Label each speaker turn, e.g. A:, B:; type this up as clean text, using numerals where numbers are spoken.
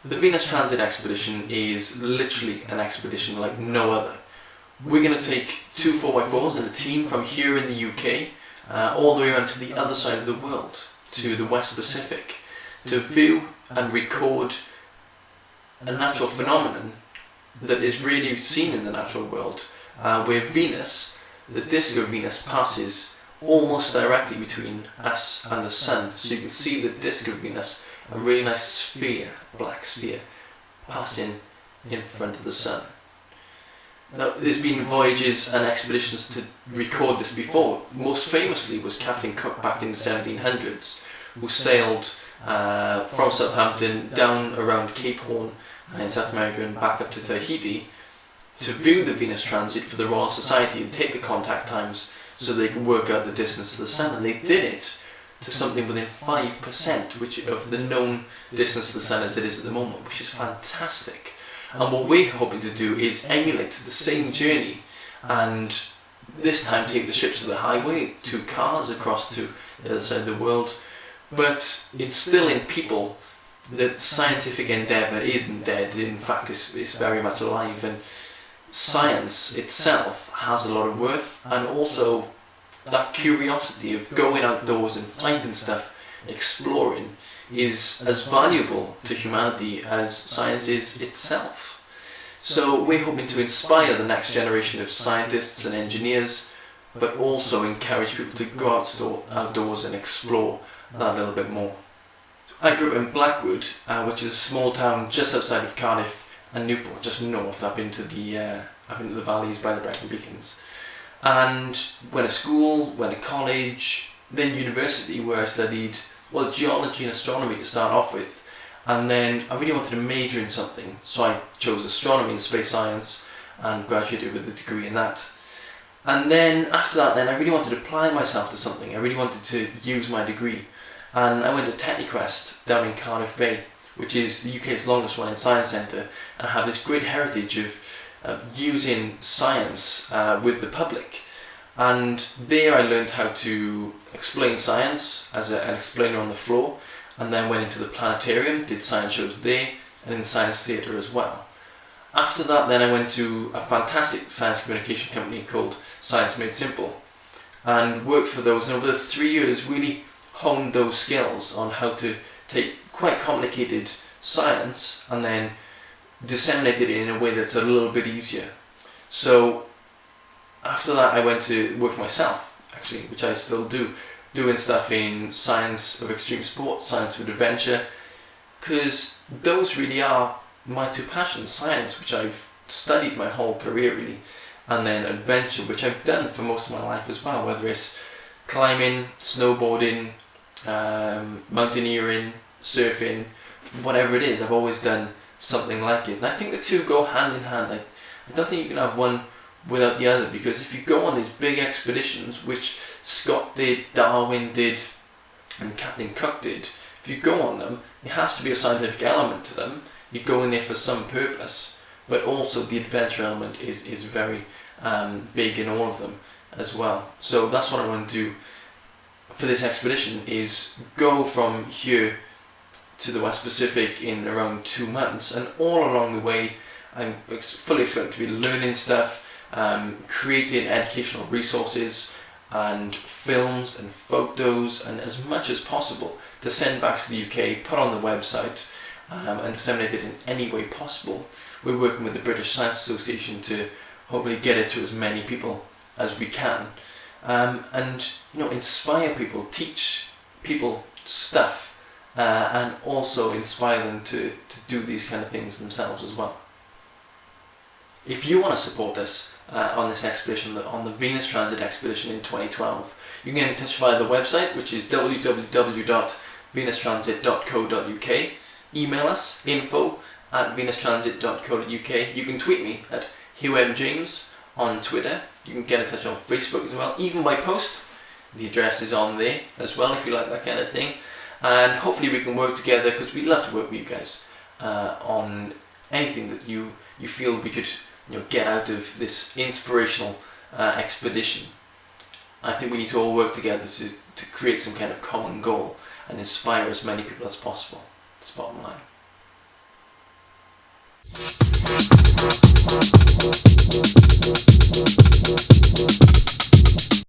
A: The Venus Transit Expedition is literally an expedition like no other. We're going to take 2 4x4s and a team from here in the UK all the way around to the other side of the world, to the West Pacific, to view and record a natural phenomenon that is really seen in the natural world, where Venus, the disk of Venus, passes almost directly between us and the Sun. So you can see the disk of Venus, a really nice sphere, black sphere, passing in front of the Sun. Now, there's been voyages and expeditions to record this before. Most famously was Captain Cook back in the 1700s, who sailed from Southampton down around Cape Horn in South America and back up to Tahiti to view the Venus transit for the Royal Society and take the contact times so they could work out the distance to the Sun. And they did it to something within 5% of the known distance to the Sun as it is at the moment, which is fantastic. And what we're hoping to do is emulate the same journey, and this time take the ships to the highway, 2 cars across to the other side of the world, but instill in people that scientific endeavour isn't dead. In fact, it's very much alive, and science itself has a lot of worth, and also that curiosity of going outdoors and finding stuff, exploring, is as valuable to humanity as science is itself. So we're hoping to inspire the next generation of scientists and engineers, but also encourage people to go outdoors and explore that a little bit more. I grew up in Blackwood, which is a small town just outside of Cardiff, and Newport, just north, up into the valleys by the Brecon Beacons. And went to school, went to college, then university, where I studied geology and astronomy to start off with, and then I really wanted to major in something, so I chose astronomy and space science and graduated with a degree in that. And then after that, I really wanted to apply myself to something. I really wanted to use my degree, and I went to Techniquest down in Cardiff Bay, which is the UK's longest running science centre, and have this great heritage of using science with the public. And there I learned how to explain science as an explainer on the floor, and then went into the planetarium, did science shows there, and in the science theatre as well. After that, then I went to a fantastic science communication company called Science Made Simple, and worked for those, and over the 3 years really honed those skills on how to take quite complicated science and then disseminate it in a way that's a little bit easier. So after that I went to work for myself, actually, which I still do, doing stuff in science of extreme sport, science of adventure, because those really are my 2 passions: science, which I've studied my whole career really, and then adventure, which I've done for most of my life as well, whether it's climbing, snowboarding, mountaineering, surfing, whatever it is, I've always done something like it. And I think the 2 go hand in hand. I don't think you can have one without the other, because if you go on these big expeditions, which Scott did, Darwin did, and Captain Cook did, if you go on them, there has to be a scientific element to them. You go in there for some purpose, but also the adventure element is very big in all of them as well. So that's what I want to do for this expedition, is go from here to the West Pacific in around 2 months, and all along the way I'm fully expecting to be learning stuff, creating educational resources and films and photos, and as much as possible to send back to the UK, put on the website, and disseminate it in any way possible. We're working with the British Science Association to hopefully get it to as many people as we can, and inspire people, teach people stuff, and also inspire them to do these kind of things themselves as well. If you want to support us on this expedition, on the Venus Transit Expedition in 2012, you can get in touch via the website, which is www.venustransit.co.uk. Email us, info@venustransit.co.uk. You can tweet me at HughMJames on Twitter. You can get in touch on Facebook as well, even by post. The address is on there as well if you like that kind of thing. And hopefully we can work together, because we'd love to work with you guys on anything that you feel we could get out of this inspirational expedition. I think we need to all work together to create some kind of common goal and inspire as many people as possible. That's the bottom line.